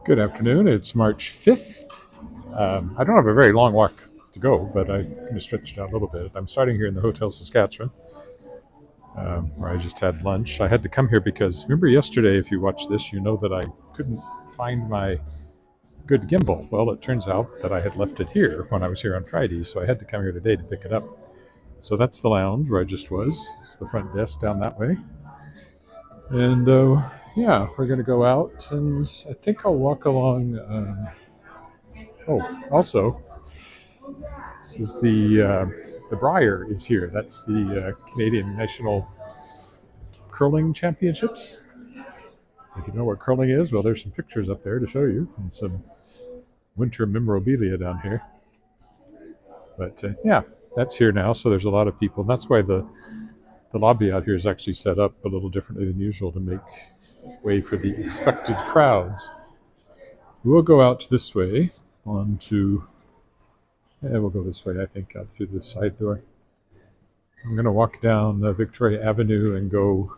Good afternoon. It's March 5th. I don't have a very long walk to go, but I'm going to stretch it out a little bit. I'm starting here in the Hotel Saskatchewan, where I just had lunch. I had to come here because, remember yesterday, if you watched this, you know that I couldn't find my good gimbal. Well, it turns out that I had left it here when I was here on Friday, so I had to come here today to pick it up. So that's the lounge where I just was. It's the front desk down that way. And yeah, we're going to go out, and I think I'll walk along. Also, this is the Briar is here. That's the Canadian National Curling Championships. If you know what curling is, well, there's some pictures up there to show you, and some winter memorabilia down here. But yeah, that's here now, so there's a lot of people. And that's why the lobby out here is actually set up a little differently than usual to make way for the expected crowds. We'll go out this way we'll go this way, I think, out through the side door. I'm going to walk down Victoria Avenue and go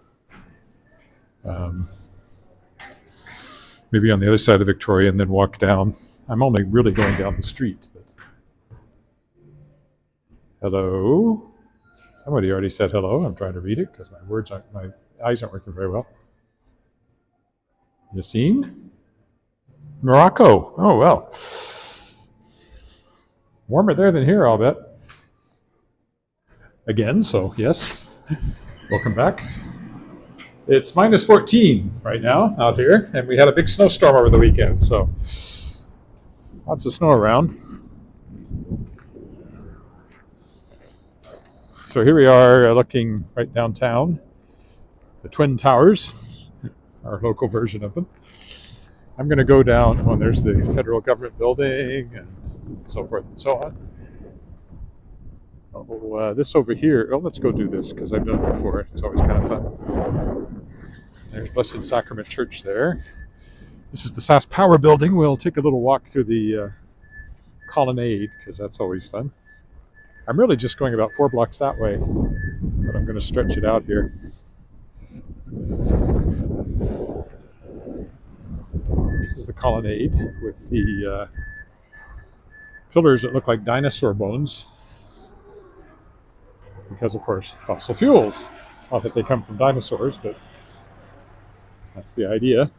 maybe on the other side of Victoria and then walk down. I'm only really going down the street. But hello? Somebody already said hello. I'm trying to read it because my eyes aren't working very well. Yassine? Morocco. Oh, well. Warmer there than here, I'll bet. Again, so yes. Welcome back. It's minus 14 right now out here, and we had a big snowstorm over the weekend, so lots of snow around. So here we are looking right downtown, the Twin Towers, our local version of them. I'm going to go down, there's the federal government building and so forth and so on. This over here, let's go do this because I've done it before. It's always kind of fun. There's Blessed Sacrament Church there. This is the SAS Power Building. We'll take a little walk through the colonnade because that's always fun. I'm really just going about 4 blocks that way, but I'm going to stretch it out here. This is the colonnade with the pillars that look like dinosaur bones because, of course, fossil fuels. Not that they come from dinosaurs, but that's the idea.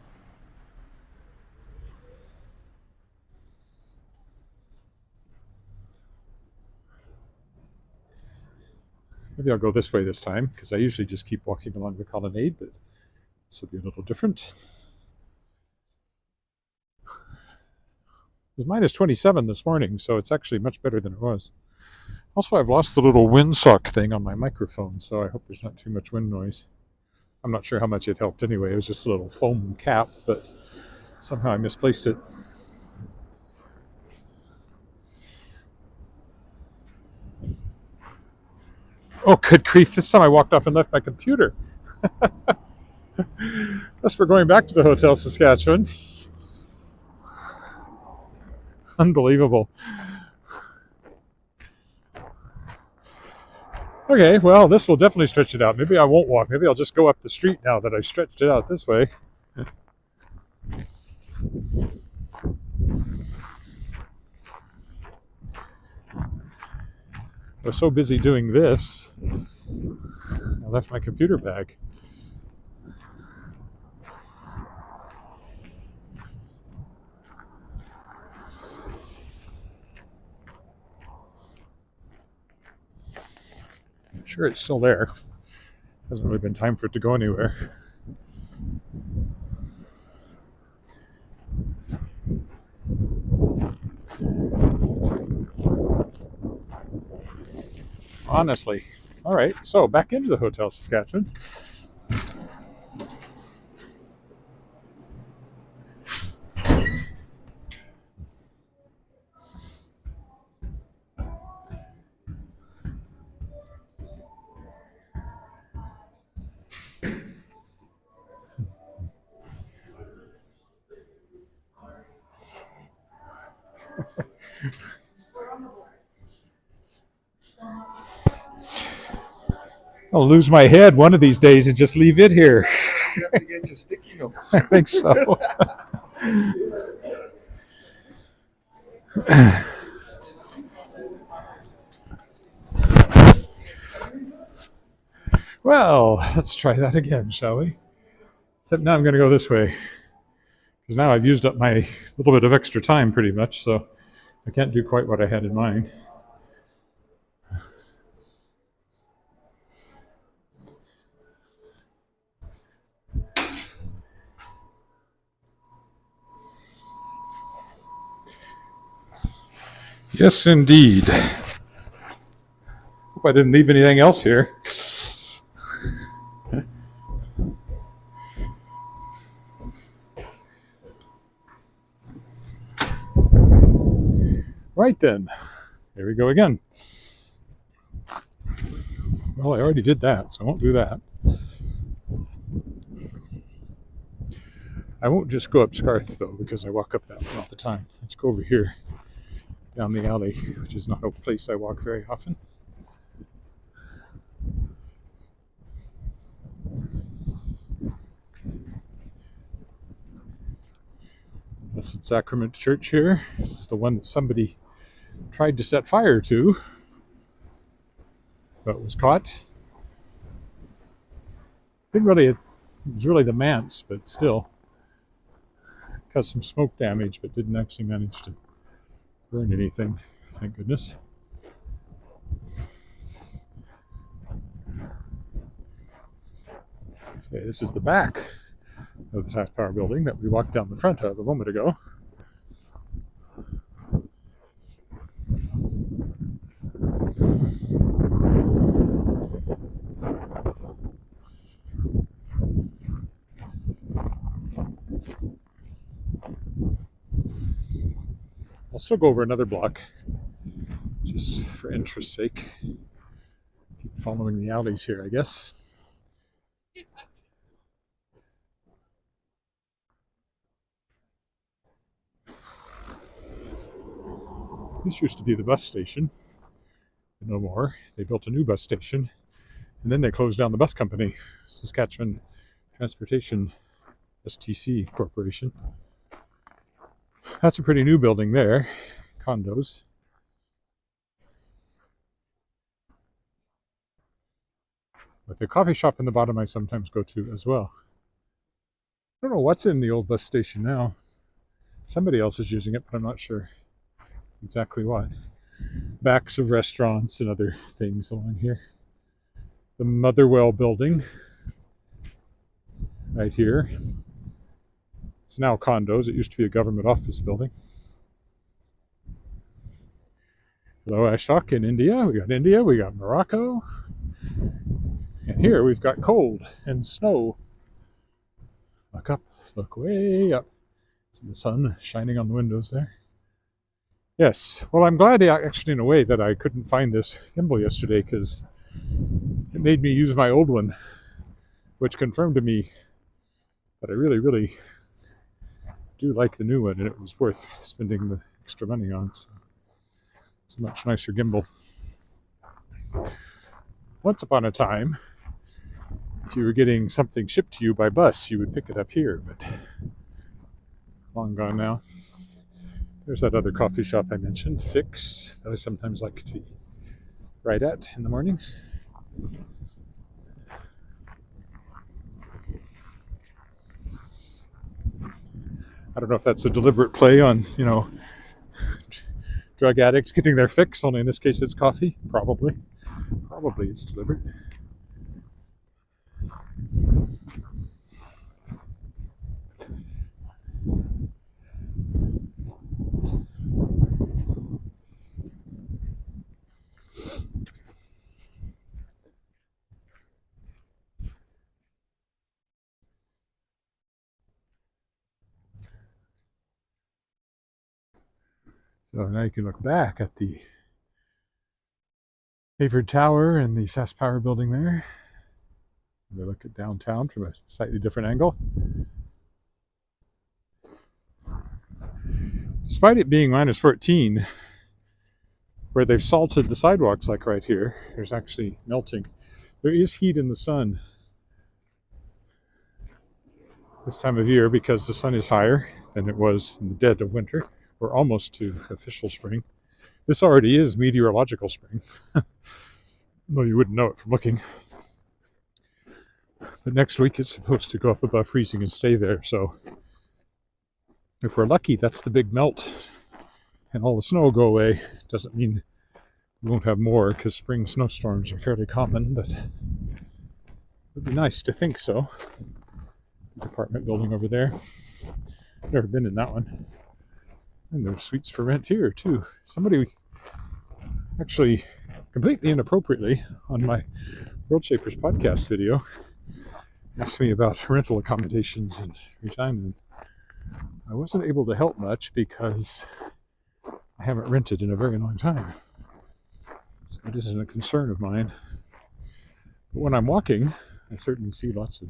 Maybe I'll go this way this time, because I usually just keep walking along the colonnade, but this will be a little different. It was minus 27 this morning, so it's actually much better than it was. Also, I've lost the little windsock thing on my microphone, so I hope there's not too much wind noise. I'm not sure how much it helped anyway. It was just a little foam cap, but somehow I misplaced it. Oh, good grief. This time I walked off and left my computer. Guess we're going back to the Hotel Saskatchewan. Unbelievable. Okay, well, this will definitely stretch it out. Maybe I won't walk. Maybe I'll just go up the street now that I stretched it out this way. I was so busy doing this, I left my computer bag. I'm sure it's still there. Hasn't really been time for it to go anywhere. Honestly. All right, so back into the Hotel Saskatchewan. I'll lose my head one of these days and just leave it here. You have to get your sticky notes. I think so. Well, let's try that again, shall we? Except now I'm going to go this way because now I've used up my little bit of extra time pretty much, so I can't do quite what I had in mind. Yes, indeed. Hope I didn't leave anything else here. Right then, here we go again. Well, I already did that, so I won't do that. I won't just go up Scarth, though, because I walk up that one all the time. Let's go over here, down the alley, which is not a place I walk very often. Blessed Sacrament Church here. This is the one that somebody tried to set fire to, but was caught. I think really it was really the manse, but still caused some smoke damage, but didn't actually manage to burn anything, thank goodness. Okay, this is the back of the Sask Power building that we walked down the front of a moment ago. I'll still go over another block, just for interest's sake. Keep following the alleys here, I guess. This used to be the bus station. No more. They built a new bus station, and then they closed down the bus company, Saskatchewan Transportation STC Corporation. That's a pretty new building there, condos. But the coffee shop in the bottom I sometimes go to as well. I don't know what's in the old bus station now. Somebody else is using it, but I'm not sure exactly what. Backs of restaurants and other things along here. The Motherwell building right here. It's now condos. It used to be a government office building. Hello, Ashok in India. We got Morocco. And here we've got cold and snow. Look up, look way up. See the sun shining on the windows there. Yes, well, I'm glad actually in a way that I couldn't find this gimbal yesterday because it made me use my old one, which confirmed to me that I really, really do like the new one, and it was worth spending the extra money on. So it's a much nicer gimbal. Once upon a time, if you were getting something shipped to you by bus, you would pick it up here, but long gone now. There's that other coffee shop I mentioned, Fix, that I sometimes like to write at in the mornings. I don't know if that's a deliberate play on, drug addicts getting their fix, only in this case it's coffee. Probably it's deliberate. So now you can look back at the Hayward Tower and the Sask Power building there. We look at downtown from a slightly different angle. Despite it being minus 14, where they've salted the sidewalks like right here, there's actually melting. There is heat in the sun this time of year because the sun is higher than it was in the dead of winter, We're almost to official spring. This already is meteorological spring, though you wouldn't know it from looking. But next week it's supposed to go up above freezing and stay there, so if we're lucky, that's the big melt and all the snow will go away. Doesn't mean we won't have more, because spring snowstorms are fairly common, but it would be nice to think so. The apartment building over there. Never been in that one. And there's suites for rent here, too. Somebody actually, completely inappropriately, on my World Shapers podcast video, asked me about rental accommodations in Regina. I wasn't able to help much because I haven't rented in a very long time. So it isn't a concern of mine. But when I'm walking, I certainly see lots of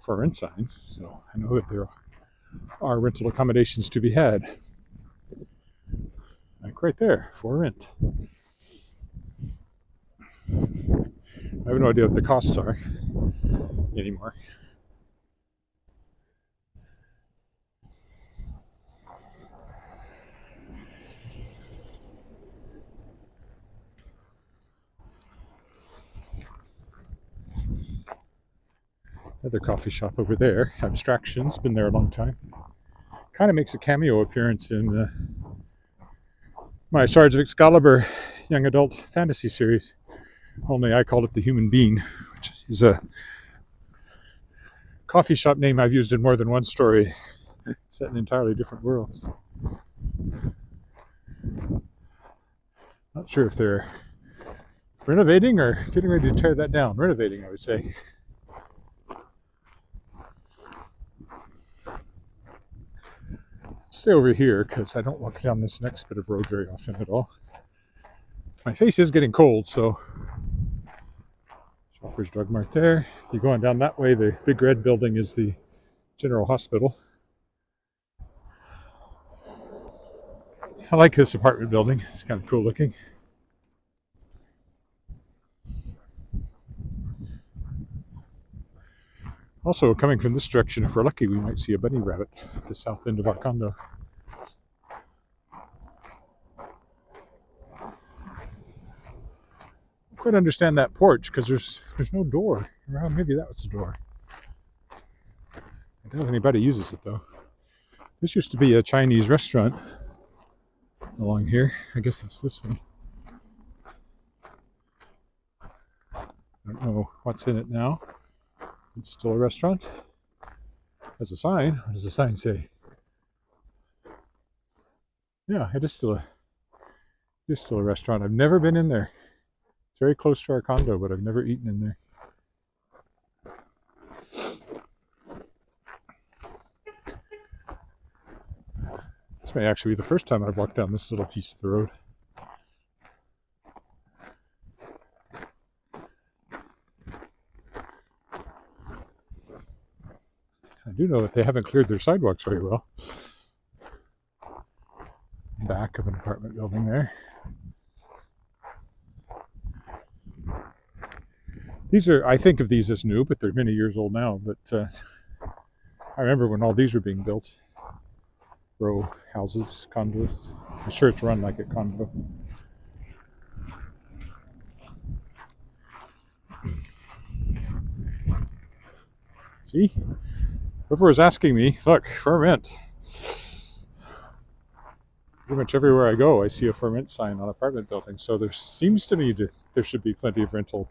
for rent signs, so I know that there are rental accommodations to be had. Like right there, for rent. I have no idea what the costs are anymore. Another coffee shop over there, Abstractions, been there a long time. Kind of makes a cameo appearance in my Shards of Excalibur young adult fantasy series. Only I called it The Human Being, which is a coffee shop name I've used in more than one story, set in entirely different worlds. Not sure if they're renovating or getting ready to tear that down. Renovating, I would say. Stay over here because I don't walk down this next bit of road very often at all. My face is getting cold, so Shoppers Drug Mart there. You go on down that way, the big red building is the General Hospital. I like this apartment building. It's kind of cool looking. Also, coming from this direction, if we're lucky, we might see a bunny rabbit at the south end of our condo. I quite understand that porch because there's no door. Well, maybe that was the door. I don't know if anybody uses it though. This used to be a Chinese restaurant along here. I guess it's this one. I don't know what's in it now. It's still a restaurant. There's a sign. What does the sign say? Yeah, it is still a restaurant. I've never been in there. It's very close to our condo, but I've never eaten in there. This may actually be the first time I've walked down this little piece of the road. I do know that they haven't cleared their sidewalks very well. Back of an apartment building there. These are, I think of these as new, but they're many years old now. But I remember when all these were being built. Row houses, condos. I'm sure it's run like a condo. See? Whoever was asking me, look, ferment. Pretty much everywhere I go, I see a ferment sign on apartment buildings. So there seems to me there should be plenty of rental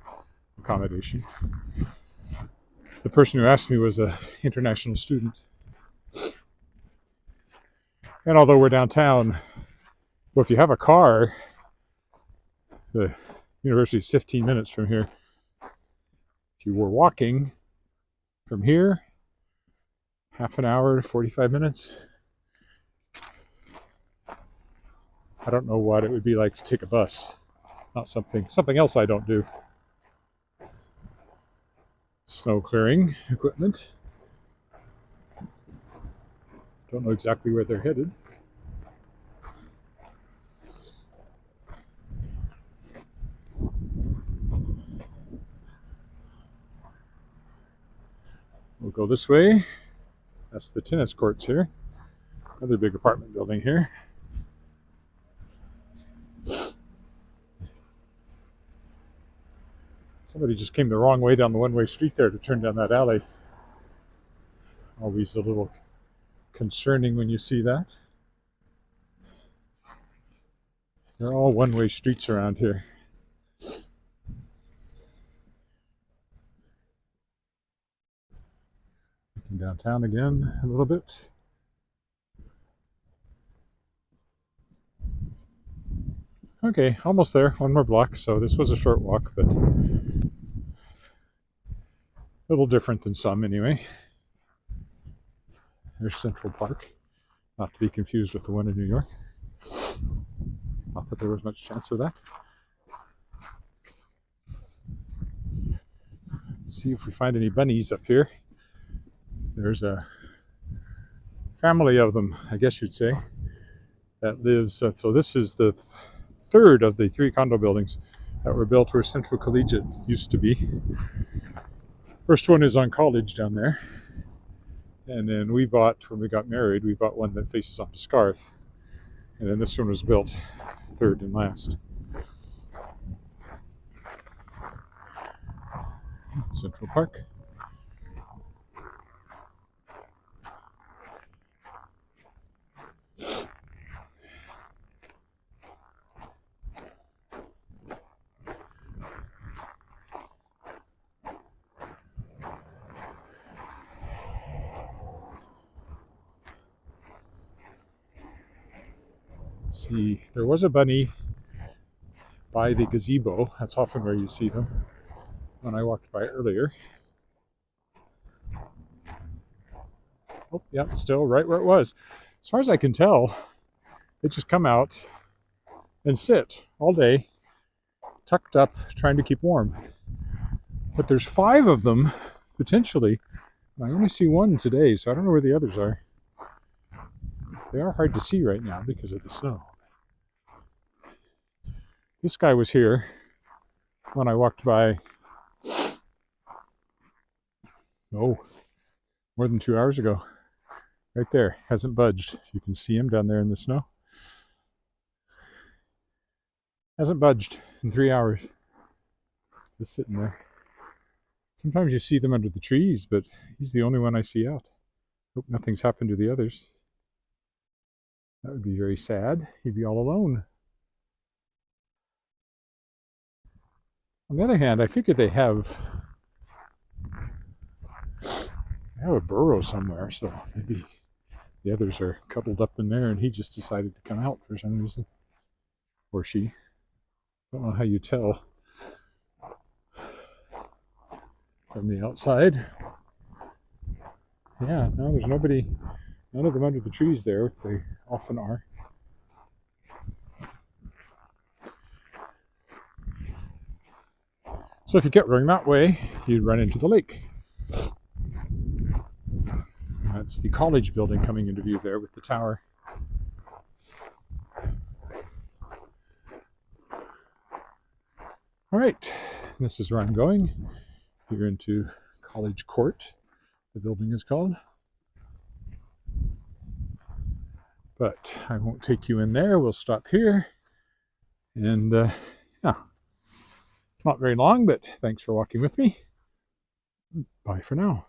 accommodations. The person who asked me was an international student. And although we're downtown, well, if you have a car, the university is 15 minutes from here. If you were walking from here, half an hour to 45 minutes. I don't know what it would be like to take a bus. Not something else I don't do. Snow clearing equipment. Don't know exactly where they're headed. We'll go this way. That's the tennis courts here. Another big apartment building here. Somebody just came the wrong way down the one-way street there to turn down that alley. Always a little concerning when you see that. They're all one-way streets around here. Looking downtown again a little bit. Okay, almost there. One more block. So this was a short walk, but a little different than some anyway. There's Central Park, not to be confused with the one in New York. Not that there was much chance of that. Let's see if we find any bunnies up here. There's a family of them, I guess you'd say, that lives. So this is the third of the 3 condo buildings that were built where Central Collegiate used to be. First one is on College down there. And then we bought, when we got married, we bought one that faces onto Scarth. And then this one was built third and last. Central Park. See, there was a bunny by the gazebo. That's often where you see them when I walked by earlier. Oh, yeah, still right where it was. As far as I can tell, they just come out and sit all day, tucked up, trying to keep warm. But there's 5 of them, potentially. I only see one today, so I don't know where the others are. They are hard to see right now because of the snow. This guy was here when I walked by, more than 2 hours ago. Right there, hasn't budged. You can see him down there in the snow. Hasn't budged in 3 hours. Just sitting there. Sometimes you see them under the trees, but he's the only one I see out. Hope nothing's happened to the others. That would be very sad. He'd be all alone. On the other hand, I figure they have a burrow somewhere, so maybe the others are cuddled up in there and he just decided to come out for some reason. Or she. Don't know how you tell from the outside. Yeah, no, there's nobody, none of them under the trees there. They often are. So if you kept running that way, you'd run into the lake. That's the College building coming into view there with the tower. All right, this is where I'm going. Here into College Court, the building is called. But I won't take you in there. We'll stop here. And yeah, not very long, but thanks for walking with me. Bye for now.